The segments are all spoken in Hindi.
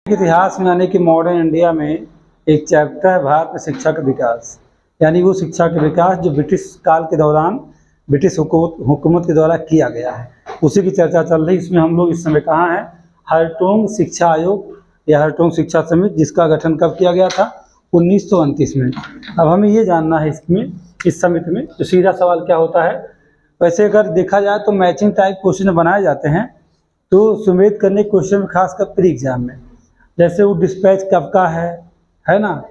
इतिहास में यानी कि मॉडर्न इंडिया में एक चैप्टर है भारत में शिक्षा का विकास। यानी वो शिक्षा का विकास जो ब्रिटिश काल के दौरान ब्रिटिश हुकूमत के द्वारा किया गया है, उसी की चर्चा चल रही है। इसमें हम लोग इस समय कहाँ हैं? हरटोंग शिक्षा आयोग या हरटोंग शिक्षा समिति, जिसका गठन कब किया गया था? 1929 में। अब हमें ये जानना है इसमें, इस समिति में जो सीधा सवाल क्या होता है। वैसे अगर देखा जाए तो मैचिंग टाइप क्वेश्चन बनाए जाते हैं, तो सुमेध करने के क्वेश्चन में खासकर प्री एग्जाम में, जैसे वो डिस्पैच कब का है ना,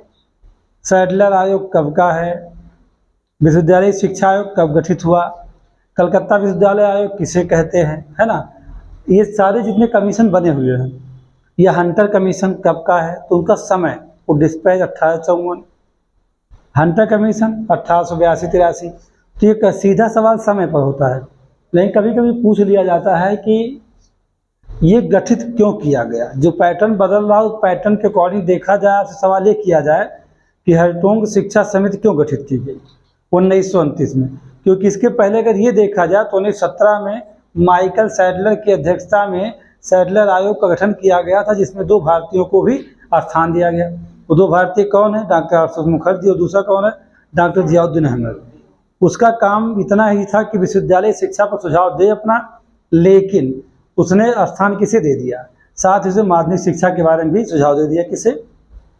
सैडलर आयोग कब का है, विश्वविद्यालय शिक्षा आयोग कब गठित हुआ, कलकत्ता विश्वविद्यालय आयोग किसे कहते हैं, है ना। ये सारे जितने कमीशन बने हुए हैं, यह हंटर कमीशन कब का है, तो उनका समय, वो डिस्पैच 1854, हंटर कमीशन 1882-83। तो ये सीधा सवाल समय पर होता है। लेकिन कभी कभी पूछ लिया जाता है कि ये गठित क्यों किया गया, जो पैटर्न बदल रहा है उस पैटर्न के अकॉर्डिंग देखा जाए, तो सवाल ये किया जाए कि हरटोंग शिक्षा समिति क्यों गठित की गई 1929 में। क्योंकि इसके पहले अगर ये देखा जाए तो 1917 में माइकल सैडलर की अध्यक्षता में सैडलर आयोग का गठन किया गया था, जिसमें 2 भारतीयों को भी स्थान दिया गया। वो 2 भारतीय कौन है? डॉक्टर आशुतोष मुखर्जी, और दूसरा कौन है? डॉक्टर जियाउद्दीन अहमद। उसका काम इतना ही था कि विश्वविद्यालय शिक्षा पर सुझाव दे अपना, लेकिन उसने स्थान किसे दे दिया? साथ ही उसे माध्यमिक शिक्षा के बारे में भी सुझाव दे दिया। किसे?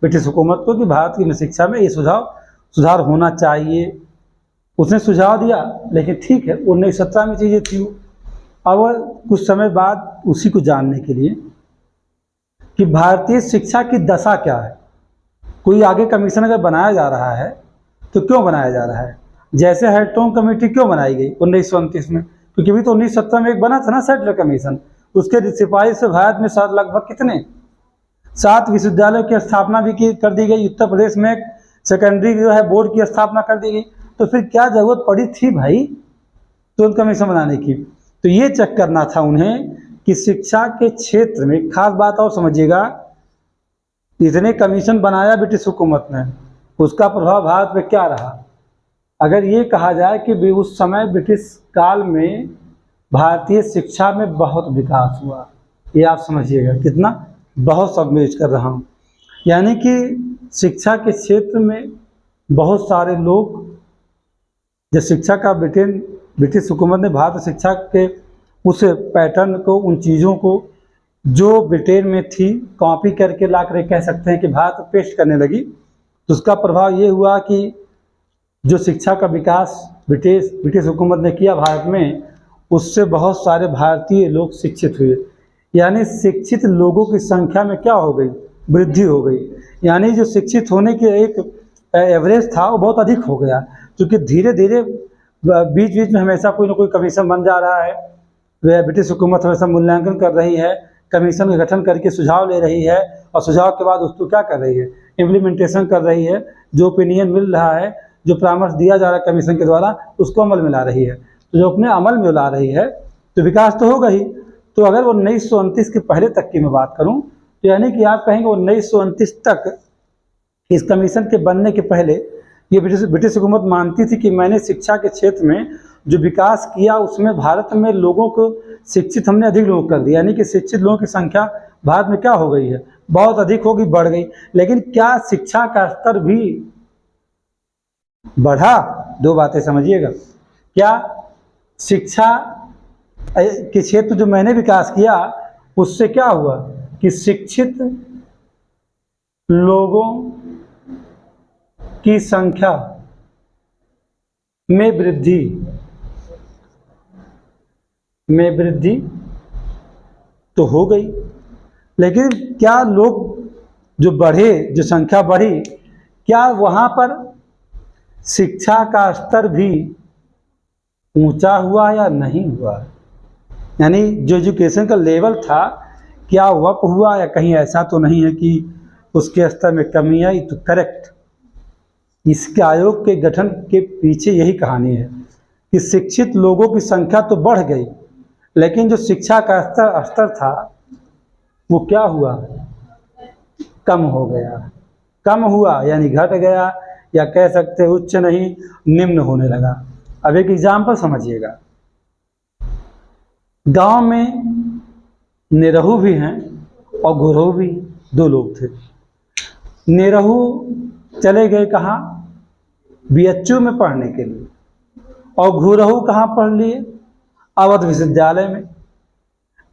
ब्रिटिश हुकूमत को, कि भारत की शिक्षा में ये सुधार होना चाहिए। उसने सुझाव दिया, लेकिन ठीक है 1917 में चीज़ें थी। अब कुछ समय बाद उसी को जानने के लिए कि भारतीय शिक्षा की दशा क्या है, कोई आगे कमीशन अगर बनाया जा रहा है तो क्यों बनाया जा रहा है। जैसे हरटोंग कमेटी क्यों बनाई गई 1929 में? क्योंकि अभी तो 1917 में एक बना था ना सैडलर कमीशन, उसके सिफारिश से भारत में लगभग कितने 7 विश्वविद्यालयों की स्थापना भी कर दी गई। उत्तर प्रदेश में एक सेकेंडरी जो है बोर्ड की स्थापना कर दी गई। तो फिर क्या जरूरत पड़ी थी भाई तो कमीशन बनाने की? तो ये चेक करना था उन्हें कि शिक्षा के क्षेत्र में, खास बात और समझिएगा, इतने कमीशन बनाया ब्रिटिश हुकूमत ने, उसका प्रभाव भारत में क्या रहा। अगर ये कहा जाए कि उस समय ब्रिटिश काल में भारतीय शिक्षा में बहुत विकास हुआ, ये आप समझिएगा कितना, बहुत सबमेज कर रहा हूँ। यानी कि शिक्षा के क्षेत्र में बहुत सारे लोग, जब शिक्षा का ब्रिटिश हुकूमत ने भारत शिक्षा के उस पैटर्न को, उन चीज़ों को जो ब्रिटेन में थी, कॉपी करके ला कर कह सकते हैं कि भारत पेश करने लगी। तो उसका प्रभाव ये हुआ कि जो शिक्षा का विकास ब्रिटिश हुकूमत ने किया भारत में, उससे बहुत सारे भारतीय लोग शिक्षित हुए। यानी शिक्षित लोगों की संख्या में क्या हो गई? वृद्धि हो गई। यानी जो शिक्षित होने के एक एवरेज था वो बहुत अधिक हो गया। क्योंकि धीरे धीरे बीच बीच में हमेशा कोई ना कोई कमीशन बन जा रहा है, वह ब्रिटिश हुकूमत हमेशा मूल्यांकन कर रही है, कमीशन का गठन करके सुझाव ले रही है, और सुझाव के बाद उसको क्या कर रही है? इम्प्लीमेंटेशन कर रही है। जो ओपिनियन मिल रहा है, जो परामर्श दिया जा रहा है कमीशन के द्वारा, उसको अमल में ला रही है। तो जो अपने अमल में ला रही है तो विकास तो होगा ही। तो अगर वो 1929 के पहले तक की मैं बात करूं, तो यानी कि आप कहेंगे 1929 तक, इस कमीशन के बनने के पहले, ये ब्रिटिश हुकूमत मानती थी कि मैंने शिक्षा के क्षेत्र में जो विकास किया, उसमें भारत में लोगों को शिक्षित हमने अधिक लोग कर दिया। यानी कि शिक्षित लोगों की संख्या भारत में क्या हो गई है? बहुत अधिक होगी, बढ़ गई। लेकिन क्या शिक्षा का स्तर भी बढ़ा? 2 बातें समझिएगा। क्या शिक्षा के क्षेत्र जो मैंने विकास किया, उससे क्या हुआ कि शिक्षित लोगों की संख्या में वृद्धि तो हो गई। लेकिन क्या लोग जो बढ़े, जो संख्या बढ़ी, क्या वहाँ पर शिक्षा का स्तर भी ऊंचा हुआ या नहीं हुआ? यानी जो एजुकेशन का लेवल था, क्या वप हुआ, या कहीं ऐसा तो नहीं है कि उसके स्तर में कमी आई? तो करेक्ट, इसके आयोग के गठन के पीछे यही कहानी है कि शिक्षित लोगों की संख्या तो बढ़ गई, लेकिन जो शिक्षा का स्तर था वो क्या हुआ? कम हो गया। कम हुआ यानी घट गया, या कह सकते उच्च नहीं, निम्न होने लगा। अब एक एग्जाम्पल समझिएगा। गांव में निरहु भी हैं और घुरहु भी, 2 लोग थे। निरहु चले गए कहाँ? बीएचयू में पढ़ने के लिए, और घुरहु कहाँ पढ़ लिए? अवध विश्वविद्यालय में।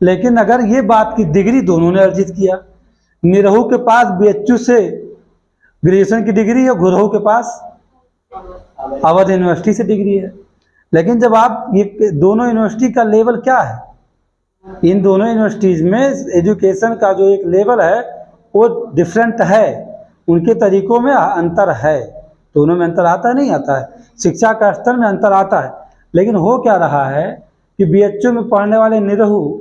लेकिन अगर ये बात की डिग्री दोनों ने अर्जित किया, निरहु के पास बीएचयू से ग्रेजुएशन की डिग्री है, घुरहु के पास अवध यूनिवर्सिटी से डिग्री है। लेकिन जब आप ये दोनों यूनिवर्सिटी का लेवल क्या है, इन दोनों यूनिवर्सिटीज़ में एजुकेशन का जो एक लेवल है वो डिफरेंट है, उनके तरीकों में अंतर है। दोनों में अंतर आता है, नहीं आता है? शिक्षा का स्तर में अंतर आता है। लेकिन हो क्या रहा है कि बीएचयू में पढ़ने वाले निरहु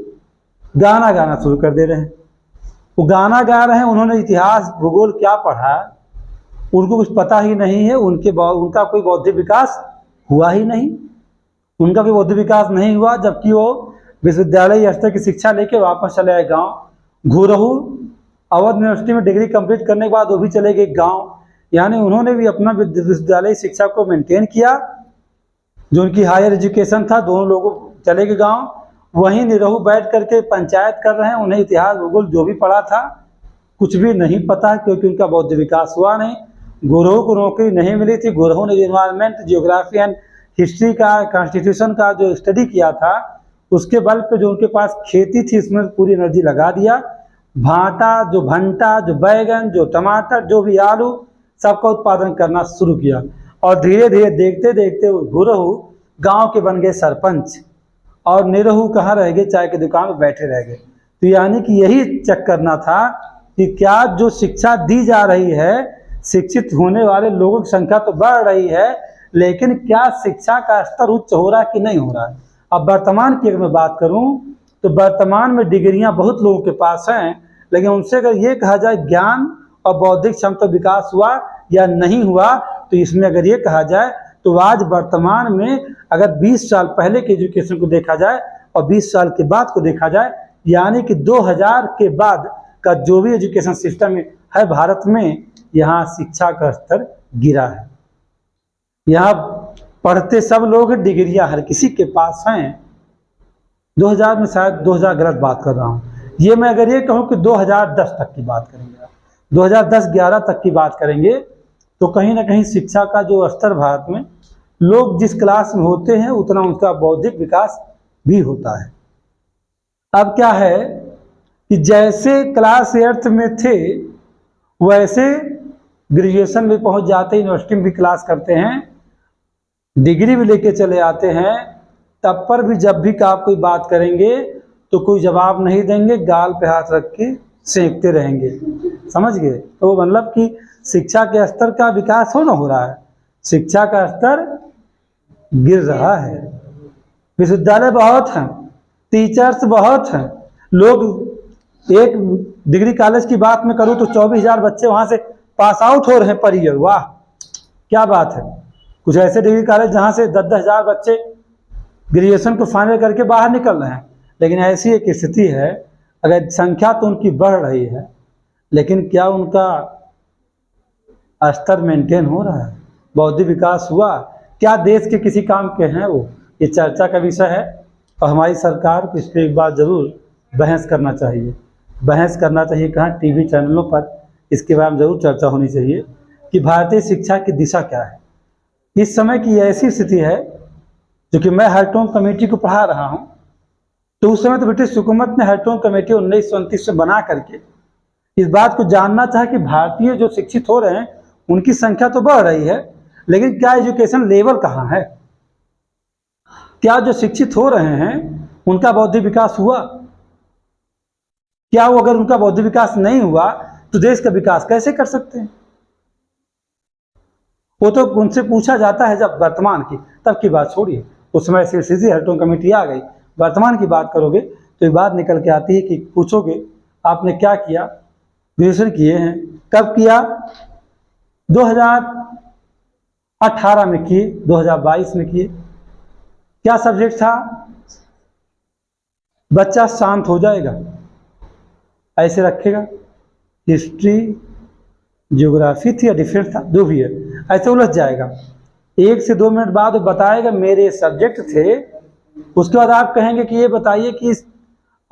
गाना गाना शुरू कर दे रहे हैं। वो गाना गा रहे हैं, उन्होंने इतिहास भूगोल क्या पढ़ा उनको कुछ पता ही नहीं है। उनका कोई बौद्धिक विकास हुआ ही नहीं, उनका कोई बौद्धिक विकास नहीं हुआ, जबकि वो विश्वविद्यालय स्तर की शिक्षा लेके वापस चले आए गाँव। घुरहु अवध यूनिवर्सिटी में डिग्री कंप्लीट करने के बाद वो भी चले गए गाँव, यानी उन्होंने भी अपना विश्वविद्यालय शिक्षा को मेंटेन किया। जो उनकी हायर एजुकेशन था, दोनों लोगों चले गए गाँव। वहीं निरहु बैठ करके पंचायत कर रहे हैं, उन्हें इतिहास भूगोल जो भी पढ़ा था कुछ भी नहीं पता, क्योंकि उनका बौद्धिक विकास हुआ नहीं। घुरहु को नौकरी नहीं मिली थी। घुरहु ने एनवायरनमेंट, जियोग्राफी एंड हिस्ट्री का, कॉन्स्टिट्यूशन का जो स्टडी किया था, उसके बल पे जो उनके पास खेती थी उसमें पूरी एनर्जी लगा दिया। भांटा, जो भंटा, जो बैगन, जो टमाटर, जो भी आलू, सबका उत्पादन करना शुरू किया। और धीरे धीरे देखते देखते घुरहु गांव के बन गए सरपंच, और निरहु कहाँ रह गए? चाय की दुकान में बैठे रह गए। तो यानी कि यही चेक करना था कि क्या जो शिक्षा दी जा रही है, शिक्षित होने वाले लोगों की संख्या तो बढ़ रही है, लेकिन क्या शिक्षा का स्तर उच्च हो रहा है कि नहीं हो रहा है? अब वर्तमान की अगर मैं बात करूं तो वर्तमान में डिग्रियां बहुत लोगों के पास हैं, लेकिन उनसे अगर ये कहा जाए ज्ञान और बौद्धिक क्षमता विकास हुआ या नहीं हुआ, तो इसमें अगर ये कहा जाए तो आज वर्तमान में अगर 20 साल पहले के एजुकेशन को देखा जाए और 20 साल के बाद को देखा जाए, यानी कि 2000 के बाद का जो भी एजुकेशन सिस्टम है भारत में, यहाँ शिक्षा का स्तर गिरा है। यहाँ पढ़ते सब लोग, डिग्रियां हर किसी के पास हैं। 2000 में, शायद 2000 गलत बात कर रहा हूँ, ये मैं अगर ये कहूँ कि 2010 तक की बात करेंगे, 2010-11 तक की बात करेंगे, तो कहीं ना कहीं शिक्षा का जो स्तर भारत में, लोग जिस क्लास में होते हैं उतना उनका बौद्धिक विकास भी होता है। अब क्या है कि जैसे क्लास 8th में थे वैसे ग्रेजुएशन में पहुंच जाते, यूनिवर्सिटी में भी क्लास करते हैं, डिग्री भी लेके चले आते हैं, तब पर भी जब भी आप कोई बात करेंगे तो कोई जवाब नहीं देंगे, गाल पे हाथ रख के सेंकते रहेंगे। समझ गए? तो मतलब कि शिक्षा के स्तर का विकास हो रहा है, शिक्षा का स्तर गिर रहा है। विश्वविद्यालय बहुत हैं, टीचर्स बहुत हैं, लोग, एक डिग्री कॉलेज की बात मैं करूं तो 24,000 बच्चे वहां से पास आउट हो रहे हैं पर ईयर। वाह, क्या बात है। कुछ ऐसे डिग्री कॉलेज जहां से 10,000 बच्चे ग्रेजुएशन को फाइनल करके बाहर निकल रहे हैं। लेकिन ऐसी एक स्थिति है, अगर संख्या तो उनकी बढ़ रही है, लेकिन क्या उनका स्तर मेंटेन हो रहा है? बौद्धिक विकास हुआ क्या? देश के किसी काम के हैं वो? ये चर्चा का विषय है, और हमारी सरकार को इस पर एक बार जरूर बहस करना चाहिए। बहस करना चाहिए कहाँ? टीवी चैनलों पर इसके बारे में जरूर चर्चा होनी चाहिए कि भारतीय शिक्षा की दिशा क्या है। इस समय की ऐसी स्थिति है, जो कि मैं हार्टोग कमेटी को पढ़ा रहा हूँ, तो उस समय तो ब्रिटिश हुकूमत ने हार्टोग कमेटी 1929 से बना करके इस बात को जानना चाहा कि भारतीय जो शिक्षित हो रहे हैं उनकी संख्या तो बढ़ रही है, लेकिन क्या एजुकेशन लेवल कहाँ है? क्या जो शिक्षित हो रहे हैं उनका बौद्धिक विकास हुआ? क्या वो, अगर उनका बौद्धिक विकास नहीं हुआ तो देश का विकास कैसे कर सकते हैं? वो तो उनसे पूछा जाता है जब वर्तमान की, तब की बात छोड़िए, उस समय सीधी हार्टोग कमेटी आ गई। वर्तमान की बात करोगे तो ये बात निकल के आती है कि पूछोगे आपने क्या किया? ग्रेजुएशन किए हैं। कब किया? 2018 में किए, 2022 में किए। क्या सब्जेक्ट था? बच्चा शांत हो जाएगा, ऐसे रखेगा, हिस्ट्री, ज्योग्राफी थी या डिफरेंस था, जो भी है, ऐसे उलझ जाएगा। 1 से 2 मिनट बाद वो बताएगा मेरे सब्जेक्ट थे। उसके बाद आप कहेंगे कि ये बताइए कि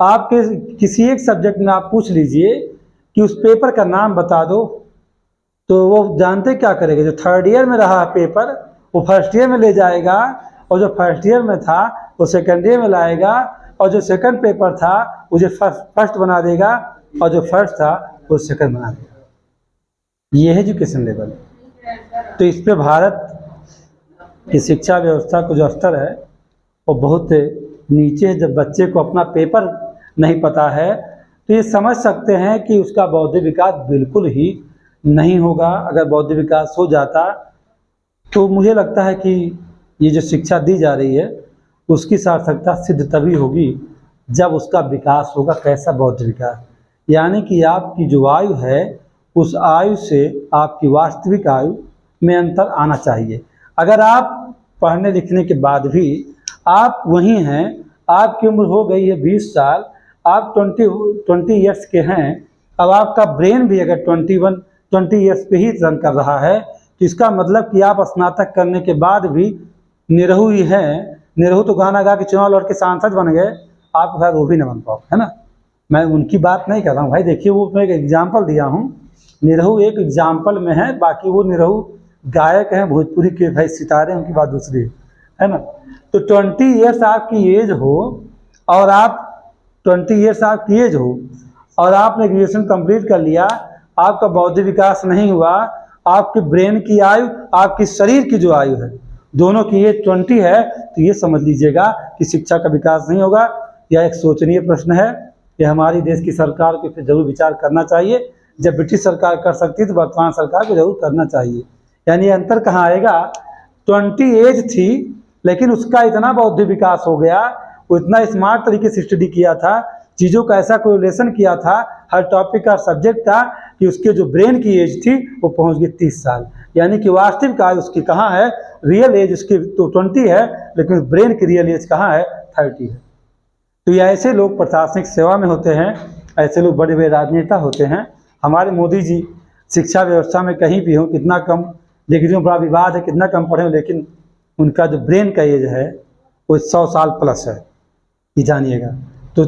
आपके किसी एक सब्जेक्ट में आप पूछ लीजिए कि उस पेपर का नाम बता दो, तो वो जानते क्या करेगा, जो थर्ड ईयर में रहा पेपर वो फर्स्ट ईयर में ले जाएगा, और जो फर्स्ट ईयर में था वो सेकंड ईयर में लाएगा, और जो सेकंड पेपर था उसे फर्स्ट बना देगा, और जो फर्स्ट था वो सेकंड बना देगा। ये है एजुकेशन लेवल। तो इस पे भारत की शिक्षा व्यवस्था को जो स्तर है वो बहुत नीचे है। जब बच्चे को अपना पेपर नहीं पता है तो ये समझ सकते हैं कि उसका बौद्धिक विकास बिल्कुल ही नहीं होगा। अगर बौद्धिक विकास हो जाता तो मुझे लगता है कि ये जो शिक्षा दी जा रही है उसकी सार्थकता सिद्ध तभी होगी जब उसका विकास होगा। कैसा बौद्धिक विकास, यानी कि आपकी जो आयु है उस आयु से आपकी वास्तविक आयु में अंतर आना चाहिए। अगर आप पढ़ने लिखने के बाद भी आप वही हैं, आपकी उम्र हो गई है 20 साल, आप 20 ईयर्स के हैं, अब आपका ब्रेन भी अगर 20 ईयर्स पे ही रन कर रहा है तो इसका मतलब कि आप स्नातक करने के बाद भी निरहु ही हैं। निरहु तो गाना गा के चुनाव लड़ के सांसद बन गए, आप शायद वो भी न बन पाओ, है ना। मैं उनकी बात नहीं कर रहा हूँ भाई, देखिए वो मैं एक एग्जाम्पल दिया हूँ, निरहु एक एग्जाम्पल में है, बाकी वो निरहु गायक हैं भोजपुरी के भाई सितारे, उनकी बात दूसरी है ना। तो 20 ईयर्स आपकी एज हो और आप 20 ईयर्स आपकी एज हो और आपने ग्रेजुएशन कंप्लीट कर लिया, आपका बौद्धिक विकास नहीं हुआ, आपके ब्रेन की आयु आपकी शरीर की जो आयु है दोनों की एज 20 है, तो ये समझ लीजिएगा कि शिक्षा का विकास नहीं होगा। यह एक सोचनीय प्रश्न है, यह हमारी देश की सरकार को फिर जरूर विचार करना चाहिए। जब ब्रिटिश सरकार कर सकती तो वर्तमान सरकार को जरूर करना चाहिए। यानी अंतर कहाँ आएगा, 20 एज थी लेकिन उसका इतना बौद्धिक विकास हो गया, वो इतना स्मार्ट तरीके से स्टडी किया था, चीज़ों का ऐसा कोरिलेशन किया था हर टॉपिक का सब्जेक्ट का कि उसके जो ब्रेन की एज थी वो पहुंच गई 30 साल। यानी कि वास्तविक आयु उसकी कहाँ है, रियल एज उसकी तो 20 है लेकिन ब्रेन की रियल एज कहाँ है, 30 है। तो ये ऐसे लोग प्रशासनिक सेवा में होते हैं, ऐसे लोग बड़े बड़े राजनेता होते हैं। हमारे मोदी जी शिक्षा व्यवस्था में कहीं भी हो, कितना कम डिग्रियों बड़ा विवाद है, कितना कम पढ़े हो, लेकिन उनका जो ब्रेन का एज है वो 100 साल प्लस है, ये जानिएगा। तो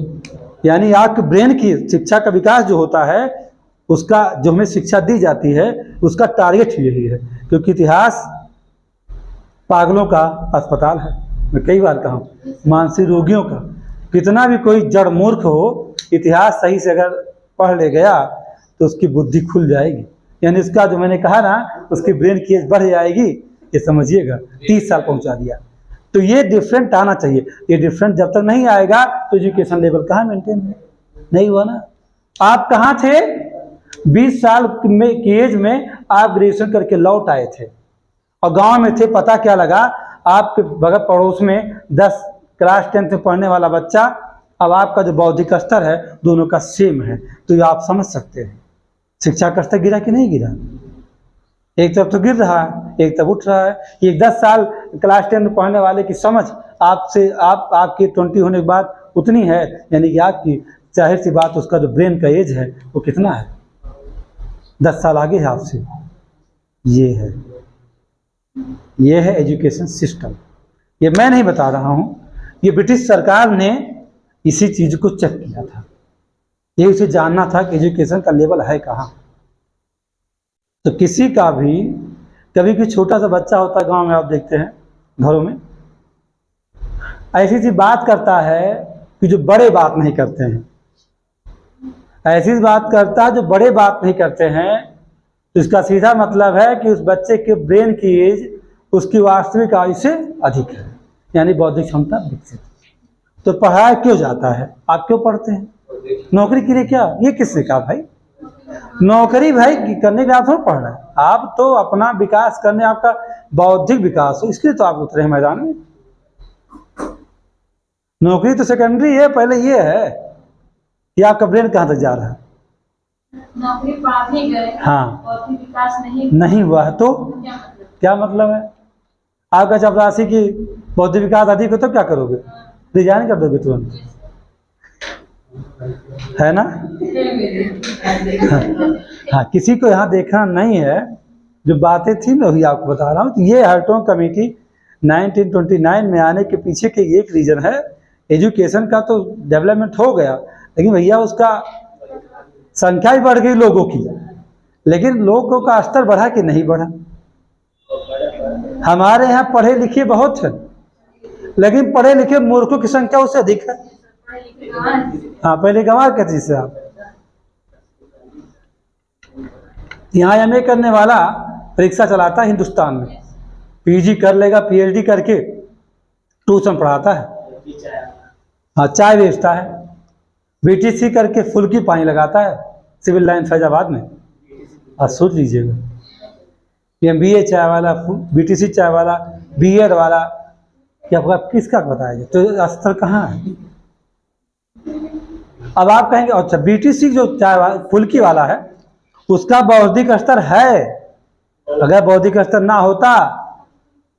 यानी आपके ब्रेन की शिक्षा का विकास जो होता है उसका जो हमें शिक्षा दी जाती है उसका टारगेट यही है, क्योंकि इतिहास पागलों का अस्पताल है। मैं कई बार कहा हूँ, मानसिक रोगियों का। कितना भी कोई जड़ मूर्ख हो, इतिहास सही से अगर पढ़ ले गया तो उसकी बुद्धि खुल जाएगी। यानी इसका जो मैंने कहा ना, उसकी ब्रेन की एज बढ़ जाएगी, ये समझिएगा। 30 साल पहुंचा दिया। तो ये डिफरेंट आना चाहिए। ये डिफरेंट जब तक नहीं आएगा तो एजुकेशन लेवल कहाँ मेंटेन है, नहीं हुआ ना। आप कहाँ थे 20 साल में की एज में, आप ग्रेजुएशन करके लौट आए थे और गांव में थे, पता क्या लगा आपके बगल पड़ोस में 10 क्लास 10 में पढ़ने वाला बच्चा, अब आपका जो बौद्धिक स्तर है दोनों का सेम है। तो ये आप समझ सकते हैं शिक्षा का स्तर गिरा कि नहीं गिरा। एक तरफ तो गिर रहा है, एक तरफ उठ रहा है। ये 10 साल क्लास 10 में पढ़ने वाले की समझ आपसे आपकी 20 होने के बाद उतनी है, यानी कि आपकी जाहिर सी बात उसका जो ब्रेन का एज है वो कितना है, 10 साल आगे है आपसे। ये है एजुकेशन सिस्टम। ये मैं नहीं बता रहा हूँ, ये ब्रिटिश सरकार ने इसी चीज़ को चेक किया था। ये उसे जानना था कि एजुकेशन का लेवल है कहाँ। तो किसी का भी कभी भी छोटा सा बच्चा होता है गांव में, आप देखते हैं घरों में, ऐसी सी बात करता है कि जो बड़े बात नहीं करते हैं, ऐसी बात करता है जो बड़े बात नहीं करते हैं। तो इसका सीधा मतलब है कि उस बच्चे के ब्रेन की एज उसकी वास्तविक आयु से अधिक है, यानी बौद्धिक क्षमता विकसित। तो पढ़ाया क्यों जाता है, आप क्यों पढ़ते हैं, नौकरी के लिए क्या, ये किसने कहा भाई। नौकरी भाई करने के लिए आप थोड़ा पढ़ रहे हैं, आप तो अपना विकास करने, आपका बौद्धिक विकास हो इसके लिए तो आप उतरे हैं मैदान में। नौकरी तो सेकेंडरी है, पहले ये है कि आपका ब्रेन कहाँ तक जा रहा है। नौकरी पाने गए, हाँ, बौद्धिक विकास नहीं हुआ है तो क्या मतलब है। आपका चपरासी की बौद्धिक विकास अधिक हो तो क्या करोगे, रिजाइन कर दोगे तुरंत, है ना। हाँ, किसी को यहाँ देखना नहीं है, जो बातें थी मैं वही आपको बता रहा हूँ। तो ये हार्टोग कमेटी 1929 में आने के पीछे के एक रीजन है, एजुकेशन का तो डेवलपमेंट हो गया, लेकिन भैया उसका संख्या भी बढ़ गई लोगों की, लेकिन लोगों का स्तर बढ़ा कि नहीं बढ़ा। हमारे यहाँ पढ़े लिखे बहुत हैं, लेकिन पढ़े लिखे मूर्खों की संख्या उससे अधिक है। हाँ, पहले गंवा के चीज से आप यहाँ एमए करने वाला परीक्षा चलाता है हिंदुस्तान में, पीजी कर लेगा, पीएचडी करके ट्यूशन पढ़ाता है, हाँ चाय बेचता है, बीटीसी करके फुल की पानी लगाता है सिविल लाइन फैजाबाद में। आप सोच लीजिएगा, एमबीए चाय वाला, बीटीसी चाय वाला, बीएड वाला, क्या किसका बताएगा? तो स्तर कहाँ है? अब आप कहेंगे अच्छा बीटीसी जो चाय फुल्की वाला है उसका बौद्धिक स्तर है, अगर बौद्धिक स्तर ना होता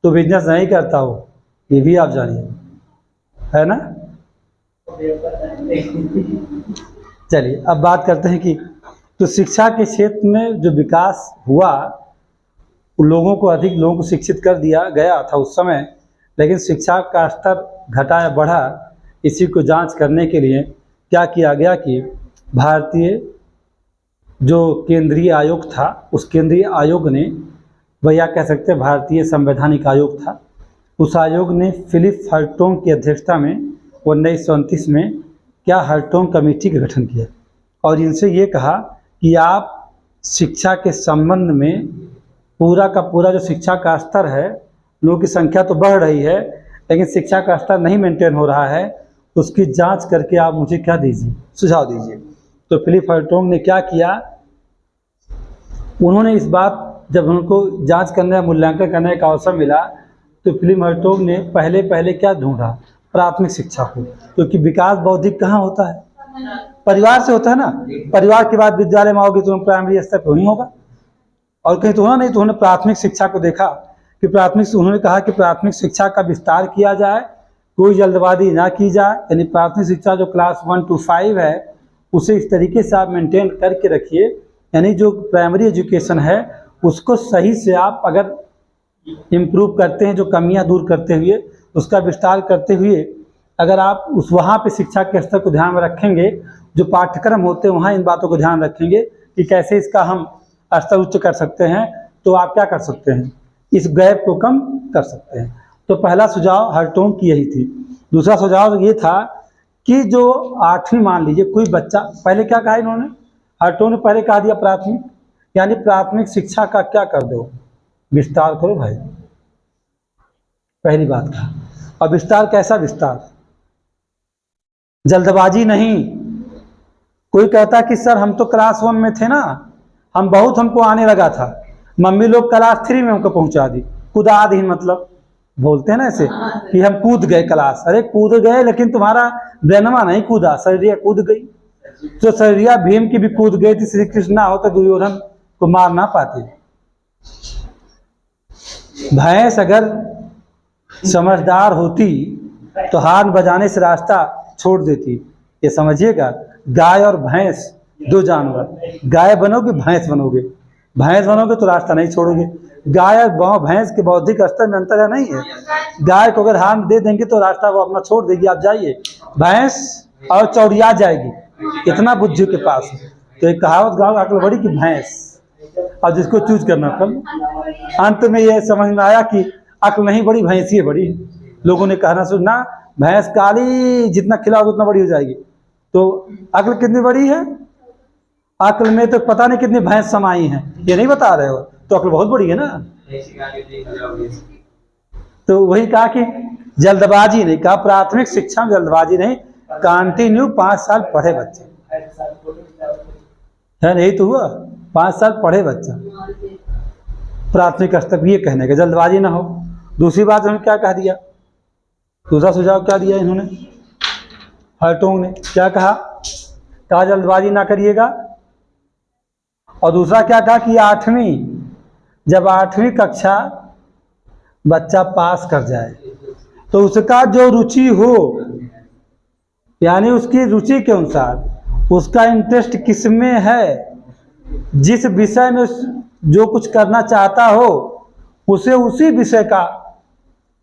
तो बिजनेस नहीं करता हो, ये भी आप जानिए, है ना। चलिए अब बात करते हैं कि तो शिक्षा के क्षेत्र में जो विकास हुआ, लोगों को अधिक लोगों को शिक्षित कर दिया गया था उस समय, लेकिन शिक्षा का स्तर घटा या बढ़ा, इसी को जांच करने के लिए क्या किया गया कि भारतीय जो केंद्रीय आयोग था, उस केंद्रीय आयोग ने, भैया कह सकते हैं भारतीय संवैधानिक आयोग था, उस आयोग ने फिलिप हर्टोग की अध्यक्षता में 1929 में क्या हर्टोग कमेटी का गठन किया और इनसे ये कहा कि आप शिक्षा के संबंध में पूरा का पूरा जो शिक्षा का स्तर है, लोगों की संख्या तो बढ़ रही है लेकिन शिक्षा का स्तर नहीं मेंटेन हो रहा है, उसकी जांच करके आप मुझे क्या दीजिए, सुझाव दीजिए। तो फिलिप हर्टोग ने क्या किया, उन्होंने इस बात, जब उनको जांच करने, मूल्यांकन करने का अवसर मिला, तो फिलिप हर्टोग ने पहले क्या ढूंढा, प्राथमिक शिक्षा को, क्योंकि विकास बौद्धिक कहाँ होता है, परिवार से होता है ना। परिवार के बाद विद्यालय में आओगे तो प्राइमरी स्तर पर ही होगा, और कहीं तो होना नहीं। तो उन्होंने प्राथमिक शिक्षा को देखा कि उन्होंने कहा कि प्राथमिक शिक्षा का विस्तार किया जाए, कोई जल्दबाजी ना की जाए, यानी प्राथमिक शिक्षा जो क्लास 1 to 5 है उसे इस तरीके से आप मेंटेन करके रखिए, यानी जो प्राइमरी एजुकेशन है उसको सही से आप अगर इम्प्रूव करते हैं, जो कमियां दूर करते हुए, उसका विस्तार करते हुए, अगर आप उस वहाँ पे शिक्षा के स्तर को ध्यान में रखेंगे, जो पाठ्यक्रम होते हैं वहाँ इन बातों को ध्यान रखेंगे कि कैसे इसका हम स्तर उच्च कर सकते हैं, तो आप क्या कर सकते हैं, इस गैप को कम कर सकते हैं। तो पहला सुझाव हर्टोग की यही थी। दूसरा सुझाव ये था कि जो 8वीं, मान लीजिए कोई बच्चा, पहले क्या कहा इन्होंने, हर्टोग ने पहले कहा दिया प्राथमिक, यानी प्राथमिक शिक्षा का क्या कर दो, विस्तार करो भाई, पहली बात कहा। और विस्तार कैसा विस्तार, जल्दबाजी नहीं। कोई कहता कि सर हम तो क्लास 1 में थे ना, हमको आने लगा था, मम्मी लोग क्लास 3 में हमको पहुंचा दी, कूदा दी, मतलब बोलते हैं ना ऐसे कि हम कूद गए क्लास। अरे कूद गए, लेकिन तुम्हारा ब्रेनवा नहीं कूदा, शरीरिया कूद गई। तो शरीरिया भीम की भी कूद गई थी, श्री कृष्ण ना होता दुर्योधन को मार ना पाते। भैंस अगर समझदार होती तो हाथ बजाने से रास्ता छोड़ देती, ये समझिएगा। गाय और भैंस दो जानवर, गाय बनोगे भैंस बनोगे, भैंस बनोगे तो रास्ता नहीं छोड़ोगे। गाय और भैंस के बौद्धिक स्तर में अंतर है, नहीं है। गाय को अगर हाथ दे देंगे तो रास्ता वो अपना छोड़ देगी, आप जाइए। भैंस और चौड़िया जाएगी, इतना बुद्धि के पास है। तो एक कहावत गाँव अकल बड़ी कि भैंस, और जिसको चूज करना कल। अंत में ये समझ में आया कि अकल नहीं बड़ी, भैंस ही बड़ी। लोगों ने कहना सुनना, भैंस काली, जितना खिलाओगे उतना बड़ी हो जाएगी। तो अकल कितनी बड़ी है, अकल में तो पता नहीं कितनी भैंस समाई हैं, ये नहीं बता रहे हो, तो अकल बहुत बड़ी है ना। तो वही कहा कि जल्दबाजी नहीं, कहा प्राथमिक शिक्षा में जल्दबाजी नहीं, कंटिन्यू 5 साल पढ़े बच्चे, है नहीं तो हुआ, 5 साल पढ़े बच्चा प्राथमिक स्तर, ये कहने का जल्दबाजी ना हो। दूसरी बात उन्होंने क्या कह दिया, दूसरा सुझाव क्या दिया इन्होंने, हर्टोग ने क्या कहा जल्दबाजी ना करिएगा। और दूसरा क्या कहा कि 8वीं, जब 8वीं कक्षा बच्चा पास कर जाए तो उसका जो रुचि हो, यानी उसकी रुचि के अनुसार, उसका इंटरेस्ट किस में है, जिस विषय में जो कुछ करना चाहता हो उसे उसी विषय का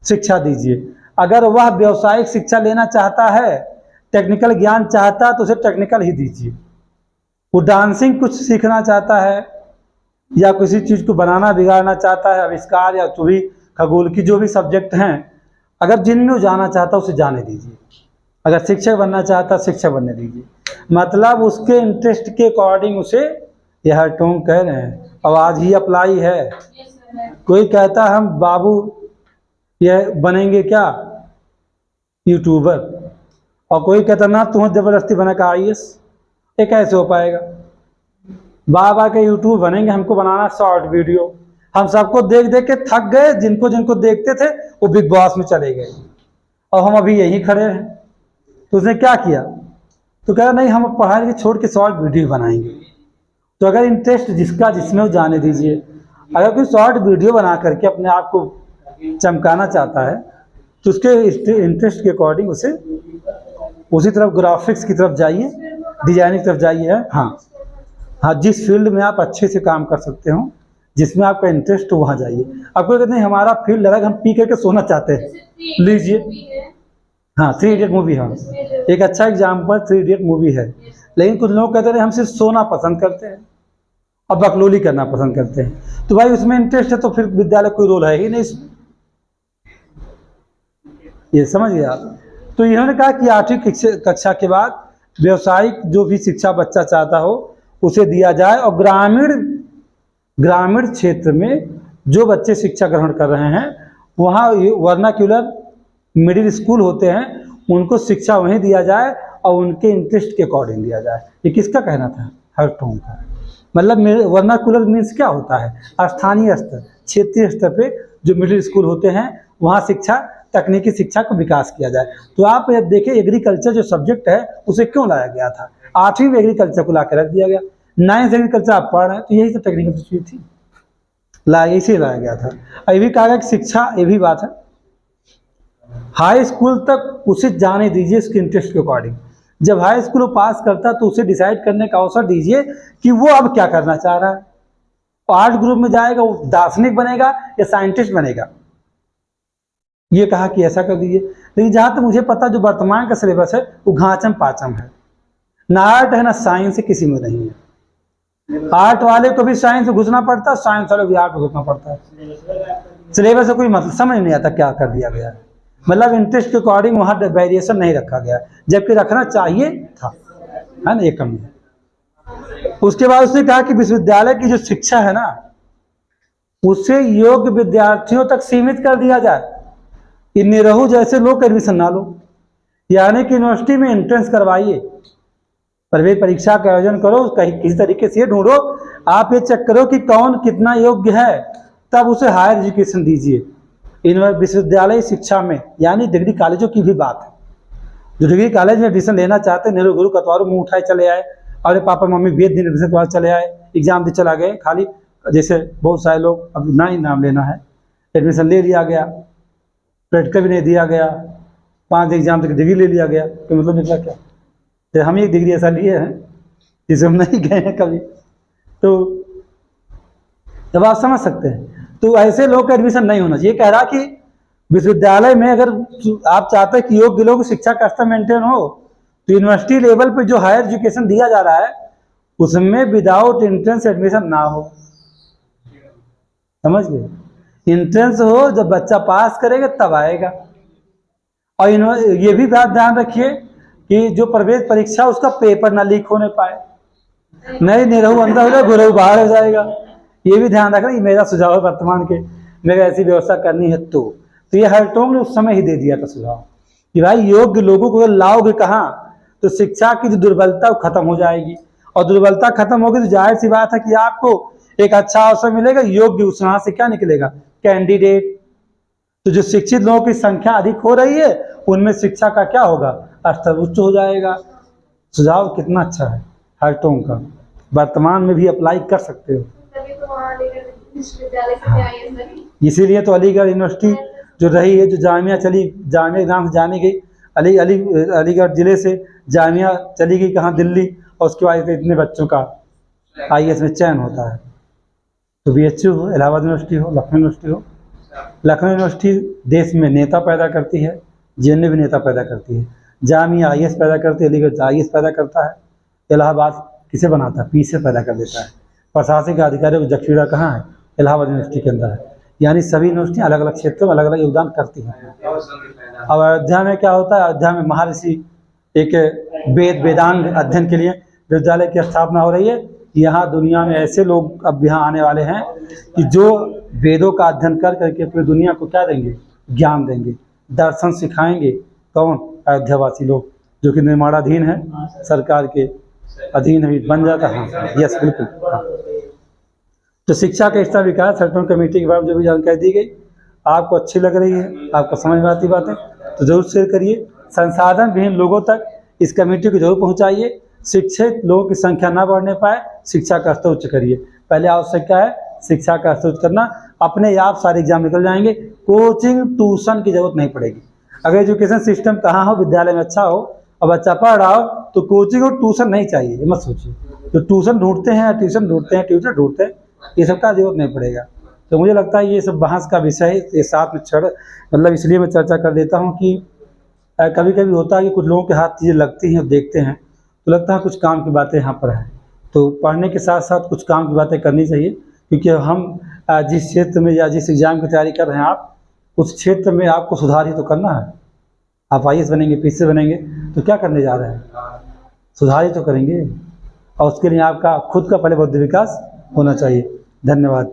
शिक्षा दीजिए। अगर वह व्यावसायिक शिक्षा लेना चाहता है, टेक्निकल ज्ञान चाहता है, तो उसे टेक्निकल ही दीजिए। वो डांसिंग कुछ सीखना चाहता है या किसी चीज़ को बनाना बिगाड़ना चाहता है, आविष्कार या तो भी खगोल की जो भी सब्जेक्ट हैं, अगर जिनमें वो जाना चाहता है उसे जाने दीजिए। अगर शिक्षक बनना चाहता है शिक्षक बनने दीजिए, मतलब उसके इंटरेस्ट के अकॉर्डिंग उसे, यह टोंग कह रहे हैं। अब आज ही अप्लाई है, Yes, sir. कोई कहता है हम बाबू यह बनेंगे क्या यूट्यूबर, और कोई कहता ना तुम्हें जबरदस्ती बना का IAS, ये कैसे हो पाएगा। बाबा के यूट्यूब बनेंगे, हमको बनाना शॉर्ट वीडियो। हम सबको देख देख के थक गए, जिनको जिनको देखते थे वो बिग बॉस में चले गए और हम अभी यहीं खड़े हैं। तो उसने क्या किया, तो कह रहा नहीं हम पढ़ाई की छोड़ के शॉर्ट वीडियो बनाएंगे। तो अगर इंटरेस्ट जिसका जिसमें वो जाने दीजिए। अगर कोई शॉर्ट वीडियो बना करके अपने आप को चमकाना चाहता है तो उसके इंटरेस्ट के अकॉर्डिंग उसे उसी तरफ ग्राफिक्स की तरफ जाइए, डिजाइनिंग की तरफ जाइए। हाँ, जिस फील्ड में आप अच्छे से काम कर सकते हो, जिसमें आपका इंटरेस्ट हो वहाँ जाइए। आपको कहते नहीं हमारा फील्ड लगा हम पी करके सोना चाहते हैं, लीजिए। हाँ, 3 इडियट मूवी, हाँ एक अच्छा एग्जाम्पल 3 इडियट मूवी है। लेकिन कुछ लोग कहते हैं हम सिर्फ सोना पसंद करते हैं और बकलोली करना पसंद करते हैं। तो भाई उसमें इंटरेस्ट है तो फिर विद्यालय कोई रोल है ही नहीं, ये समझ गए आप। तो इन्होंने कहा कि 8वीं कक्षा के बाद व्यवसायिक जो भी शिक्षा बच्चा चाहता हो उसे दिया जाए, और ग्रामीण क्षेत्र में जो बच्चे शिक्षा ग्रहण कर रहे हैं वहाँ वर्नाक्यूलर मिडिल स्कूल होते हैं, उनको शिक्षा वहीं दिया जाए और उनके इंटरेस्ट के अकॉर्डिंग दिया जाए। ये किसका कहना था, हर्टोंग का। मतलब वर्नाक्यूलर मीन्स क्या होता है, स्थानीय स्तर, क्षेत्रीय स्तर पे जो मिडिल स्कूल होते हैं वहाँ शिक्षा, तकनीकी शिक्षा का विकास किया जाए। तो आप देखिए एग्रीकल्चर जो सब्जेक्ट है उसे क्यों लाया गया था, 8वीं में एग्रीकल्चर को ला कर रख दिया गया। 9th एग्रीकल्चर आप पढ़ रहे हैं तो यही तो टेक्निकल चीज थी, इसे लाया गया था। ये भी कहा गया कि शिक्षा, ये भी बात है, हाई स्कूल तक उसे जाने दीजिए उसके इंटरेस्ट के अकॉर्डिंग। जब हाई स्कूल पास करता तो उसे डिसाइड करने का अवसर दीजिए कि वो अब क्या करना चाह रहा है। आर्ट ग्रुप में जाएगा, वो दार्शनिक बनेगा या साइंटिस्ट बनेगा, ये कहा कि ऐसा कर दीजिए। लेकिन जहाँ तक मुझे पता जो वर्तमान का सिलेबस है वो घाचम पाचम है, ना आर्ट है ना साइंस है, किसी में नहीं है। आर्ट वाले को भी साइंस में घुसना पड़ता है, साइंस वाले को भी आर्ट में घुसना पड़ता है। सिलेबस से कोई मतलब समझ नहीं आता क्या कर दिया गया है, मतलब इंटरेस्ट के अकॉर्डिंग वहाँ वेरिएशन नहीं रखा गया, जबकि रखना चाहिए था, है ना, ये कमी है। उसके बाद उसने कहा कि विश्वविद्यालय की जो शिक्षा है ना उसे योग्य विद्यार्थियों तक सीमित कर दिया जाए। इन निरहु जैसे लोग एडमिशन ना लो, यानी कि यूनिवर्सिटी में एंट्रेंस करवाइए, प्रवेश परीक्षा का आयोजन करो, कहीं किसी तरीके से ढूंढो, आप ये चेक करो कि कौन कितना योग्य है, तब उसे हायर एजुकेशन दीजिए। इन विश्वविद्यालय शिक्षा में यानी डिग्री कॉलेजों की भी बात है, जो डिग्री कॉलेज में एडमिशन लेना चाहते हैं, नेहरू गुरु कतवारों मुँह उठाए चले आए, और पापा मम्मी 20 दिन एडमिशन करवा चले आए, एग्जाम दे चला गए खाली। जैसे बहुत सारे लोग, अब ना ही नाम लेना है, एडमिशन ले लिया गया, प्रैक्टिकल भी नहीं दिया गया, 5 एग्जाम तक डिग्री ले लिया गया, तो मतलब निकला क्या। तो हम एक डिग्री ऐसा लिए हैं जिसे हम नहीं गए हैं कभी, तो जब आप समझ सकते हैं। तो ऐसे लोग का एडमिशन नहीं होना चाहिए। कह रहा कि विश्वविद्यालय में अगर आप चाहते हैं कि योग्य लोगों की शिक्षा का स्तर मेंटेन हो तो यूनिवर्सिटी लेवल पे जो हायर एजुकेशन दिया जा रहा है उसमें विदाउट एंट्रेंस एडमिशन ना हो, समझ गए। एंट्रेंस हो, जब बच्चा पास करेगा तब आएगा। और ये भी बात ध्यान रखिए कि जो प्रवेश परीक्षा उसका पेपर ना लीक होने पाए, नहीं निरहु अंदर हो जाए गुरहु बाहर हो जाएगा, ये भी ध्यान रखना। ये मेरा सुझाव है वर्तमान के, मेरे ऐसी व्यवस्था करनी है तो ये हर्टोंग ने उस समय ही दे दिया था सुझाव कि भाई योग्य लोगों को लाओगे कहाँ, तो शिक्षा की जो दुर्बलता वो खत्म हो जाएगी, और दुर्बलता खत्म होगी तो जाहिर सी बात है कि आपको एक अच्छा अवसर मिलेगा, योग्य उस वहां से क्या निकलेगा, कैंडिडेट। तो जो शिक्षित लोगों की संख्या अधिक हो रही है उनमें शिक्षा का क्या होगा, स्तर उच्च हो जाएगा। सुझाव कितना अच्छा है हर्टोंग का, वर्तमान में भी अप्लाई कर सकते हो। तभी तो वहाँ अलीगढ़ विश्वविद्यालय से भी IAS बनी। इसीलिए तो अलीगढ़ यूनिवर्सिटी जो रही है, जो जामिया चली, जामिया नाम से जानी गई, अलीगढ़ जिले से जामिया चली गई कहाँ, दिल्ली, और उसके बाद इतने बच्चों का IAS में चयन होता है। तो BHU हो, इलाहाबाद यूनिवर्सिटी हो, लखनऊ यूनिवर्सिटी हो, लखनऊ यूनिवर्सिटी देश में नेता पैदा करती है, JNU भी नेता पैदा करती है, जामिया IAS पैदा करती है, अलीगढ़ IAS पैदा करता है, इलाहाबाद किसे बनाता है, पी से पैदा कर देता है। प्रशासनिक अधिकारियों की जखीरा कहाँ है, इलाहाबाद यूनिवर्सिटी के अंदर है। यानी सभी यूनिवर्सिटियाँ अलग अलग क्षेत्रों में अलग अलग योगदान करती हैं। अब अयोध्या में क्या होता है, अयोध्या में महर्षि एक वेदांग अध्ययन के लिए विद्यालय की स्थापना हो रही है। यहाँ दुनिया में ऐसे लोग अब यहाँ आने वाले हैं कि जो वेदों का अध्ययन कर करके पूरी दुनिया को क्या देंगे, ज्ञान देंगे, दर्शन सिखाएंगे। कौन, अयोध्यावासी लोग, जो कि निर्माणाधीन है, सरकार के अधीन अभी बन जाता है। यस बिल्कुल। हाँ। तो शिक्षा का स्तर विकास सेक्टर कमेटी के बारे में जो भी जानकारी दी गई आपको अच्छी लग रही है, आपको समझ में आती बातें, तो जरूर शेयर करिए। संसाधन विहीन लोगों तक इस कमेटी को जरूर पहुंचाइए। शिक्षित लोगों की संख्या ना बढ़ने पाए, शिक्षा का स्तर उच्च करिए। पहले आवश्यक क्या है, शिक्षा का स्तर उच्च करना। अपने आप सारे एग्जाम निकल जाएंगे, कोचिंग ट्यूशन की जरूरत नहीं पड़ेगी। अगर एजुकेशन सिस्टम कहाँ हो, विद्यालय में अच्छा हो और बच्चा पढ़ रहा हो, तो कोचिंग और ट्यूशन नहीं चाहिए, ये मत सोचिए। जो ट्यूशन ढूंढते हैं, ट्यूटर ढूंढते हैं, ये सब का जरूरत नहीं पड़ेगा। तो मुझे लगता है ये सब बहस का विषय ये साथ में मतलब इसलिए मैं चर्चा कर देता हूँ कि कभी कभी होता है कि कुछ लोगों के हाथ चीज़ें लगती हैं, देखते हैं तो लगता है कुछ काम की बातें यहाँ पर हैं। तो पढ़ने के साथ साथ कुछ काम की बातें करनी चाहिए, क्योंकि हम जिस क्षेत्र में या जिस एग्ज़ाम की तैयारी कर रहे हैं आप, उस क्षेत्र में आपको सुधार ही तो करना है। आप IAS बनेंगे, PC बनेंगे, तो क्या करने जा रहे हैं, सुधार ही तो करेंगे। और उसके लिए आपका खुद का पहले बौद्धिक विकास होना चाहिए। धन्यवाद।